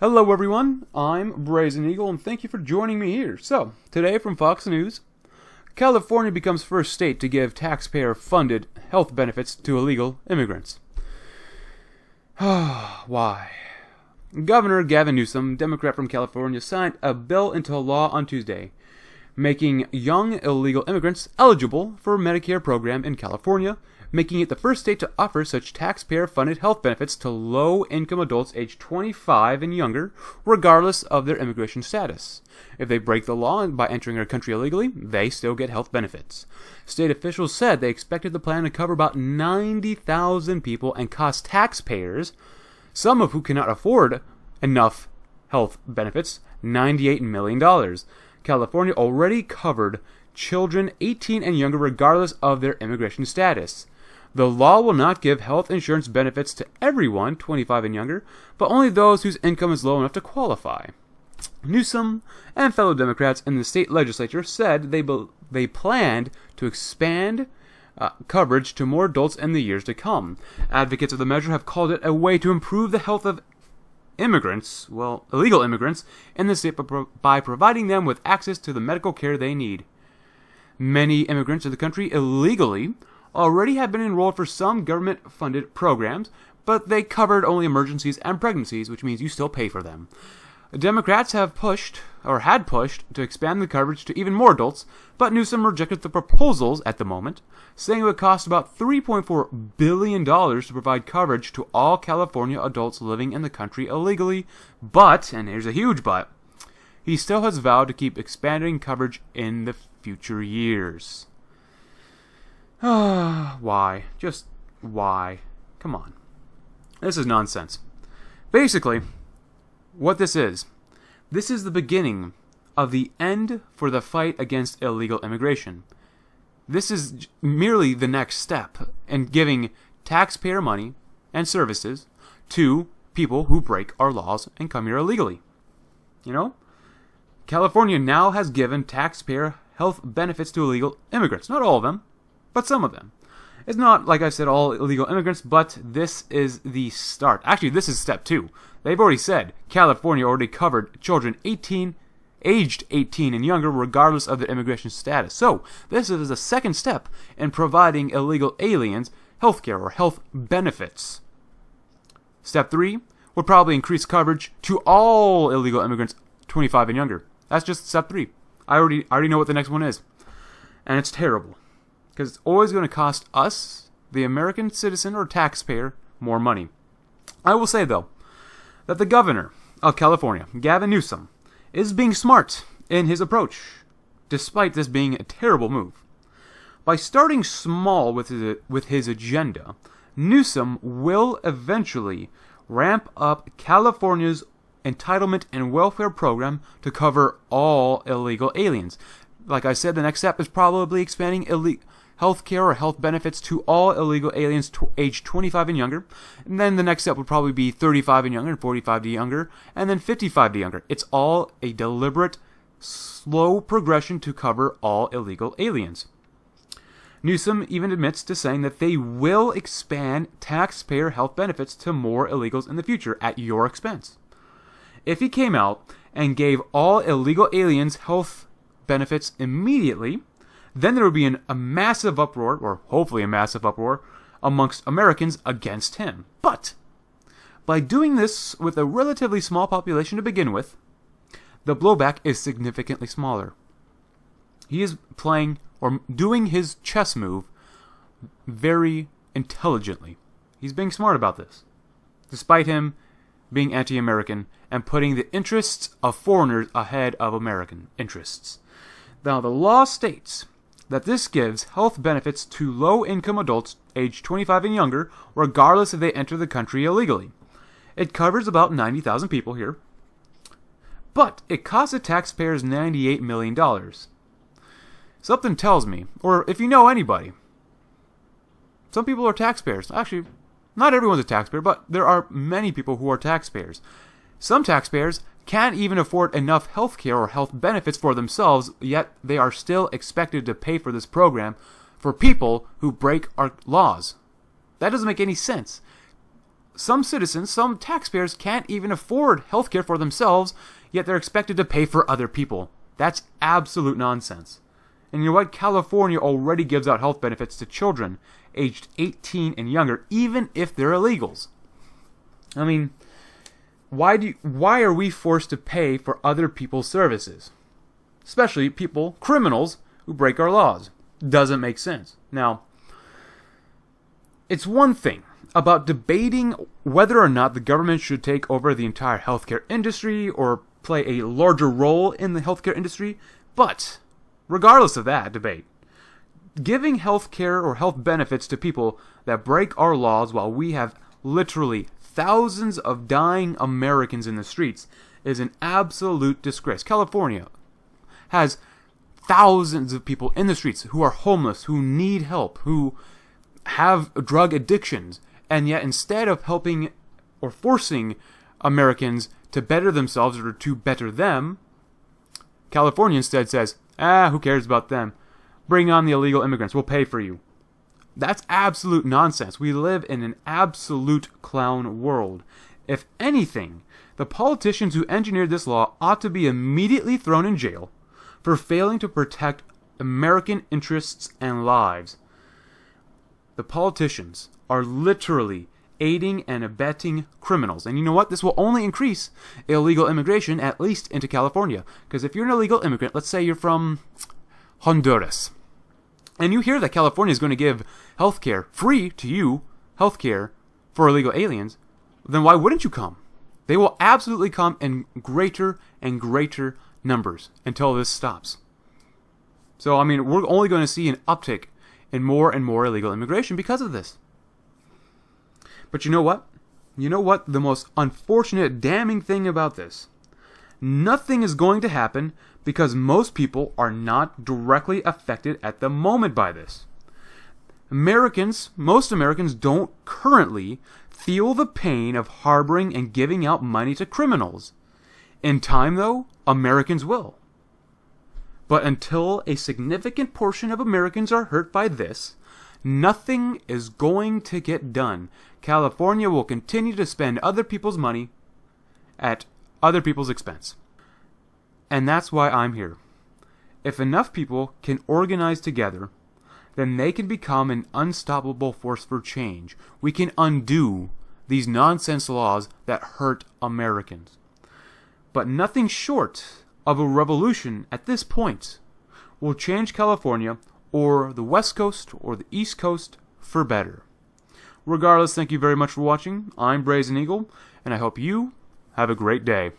Hello everyone, I'm Brazen Eagle and thank you for joining me here. So, today from Fox News, California becomes first state to give taxpayer-funded health benefits to illegal immigrants. Why? Governor Gavin Newsom, Democrat from California, signed a bill into law on Tuesday, making young illegal immigrants eligible for a Medicare program in California, making it the first state to offer such taxpayer-funded health benefits to low-income adults aged 25 and younger, regardless of their immigration status. If they break the law by entering our country illegally, they still get health benefits. State officials said they expected the plan to cover about 90,000 people and cost taxpayers, some of who cannot afford enough health benefits, $98 million. California already covered children 18 and younger regardless of their immigration status. The law will not give health insurance benefits to everyone 25 and younger, but only those whose income is low enough to qualify. Newsom and fellow Democrats in the state legislature said they planned to expand coverage to more adults in the years to come. Advocates of the measure have called it a way to improve the health of illegal immigrants in the state by providing them with access to the medical care they need. Many immigrants in the country illegally already have been enrolled for some government-funded programs, but they covered only emergencies and pregnancies, which means you still pay for them. Democrats had pushed to expand the coverage to even more adults, but Newsom rejected the proposals at the moment, saying it would cost about $3.4 billion to provide coverage to all California adults living in the country illegally, but, and here's a huge but, he still has vowed to keep expanding coverage in the future years. Why? Just why? Come on. This is nonsense. Basically, what this is the beginning of the end for the fight against illegal immigration. This is merely the next step in giving taxpayer money and services to people who break our laws and come here illegally. You know? California now has given taxpayer health benefits to illegal immigrants. Not all of them, but some of them. It's not, like I said, all illegal immigrants, but this is the start. Actually, this is step 2. They've already said California already covered children aged 18 and younger, regardless of their immigration status. So, this is a second step in providing illegal aliens health care or health benefits. Step 3 would probably increase coverage to all illegal immigrants 25 and younger. That's just step 3. I already know what the next one is. And it's terrible. Because it's always going to cost us, the American citizen or taxpayer, more money. I will say, though, that the governor of California, Gavin Newsom, is being smart in his approach, despite this being a terrible move. By starting small with his agenda, Newsom will eventually ramp up California's entitlement and welfare program to cover all illegal aliens. Like I said, the next step is probably expanding health care or health benefits to all illegal aliens aged 25 and younger. And then the next step would probably be 35 and younger, and 45 to younger, and then 55 to younger. It's all a deliberate, slow progression to cover all illegal aliens. Newsom even admits to saying that they will expand taxpayer health benefits to more illegals in the future at your expense. If he came out and gave all illegal aliens health benefits immediately, then there would be a massive uproar, or hopefully a massive uproar, amongst Americans against him. But by doing this with a relatively small population to begin with, the blowback is significantly smaller. He is playing or doing his chess move very intelligently. He's being smart about this, despite him being anti-American and putting the interests of foreigners ahead of American interests. Now, the law states that this gives health benefits to low-income adults aged 25 and younger, regardless if they enter the country illegally. It covers about 90,000 people here, but it costs the taxpayers $98 million. Something tells me, or if you know anybody, some people are taxpayers. Actually, not everyone's a taxpayer, but there are many people who are taxpayers. Some taxpayers can't even afford enough health care or health benefits for themselves, yet they are still expected to pay for this program for people who break our laws. That doesn't make any sense. some citizens, some taxpayers can't even afford healthcare for themselves, yet they're expected to pay for other people. That's absolute nonsense. And you know what? California already gives out health benefits to children aged 18 and younger, even if they're illegals. I mean, why are we forced to pay for other people's services? Especially criminals who break our laws. Doesn't make sense. Now, it's one thing about debating whether or not the government should take over the entire healthcare industry or play a larger role in the healthcare industry, but regardless of that debate, giving healthcare or health benefits to people that break our laws while we have literally thousands of dying Americans in the streets is an absolute disgrace. California has thousands of people in the streets who are homeless, who need help, who have drug addictions, and yet instead of helping or forcing Americans to better themselves or to better them, California instead says, who cares about them? Bring on the illegal immigrants, we'll pay for you. That's absolute nonsense. We live in an absolute clown world. If anything, the politicians who engineered this law ought to be immediately thrown in jail for failing to protect American interests and lives. The politicians are literally aiding and abetting criminals. And you know what? This will only increase illegal immigration, at least into California. Because if you're an illegal immigrant, let's say you're from Honduras, and you hear that California is going to give healthcare, free to you, healthcare for illegal aliens, then why wouldn't you come? They will absolutely come in greater and greater numbers until this stops. So, I mean, we're only going to see an uptick in more and more illegal immigration because of this. But you know what? You know what? The most unfortunate, damning thing about this? Nothing is going to happen because most people are not directly affected at the moment by this. Most Americans don't currently feel the pain of harboring and giving out money to criminals. In time, though, Americans will. But until a significant portion of Americans are hurt by this, nothing is going to get done. California will continue to spend other people's money at other people's expense. And that's why I'm here. If enough people can organize together, then they can become an unstoppable force for change. We can undo these nonsense laws that hurt Americans. But nothing short of a revolution at this point will change California or the West Coast or the East Coast for better. Regardless, thank you very much for watching. I'm Brazen Eagle, and I hope you have a great day.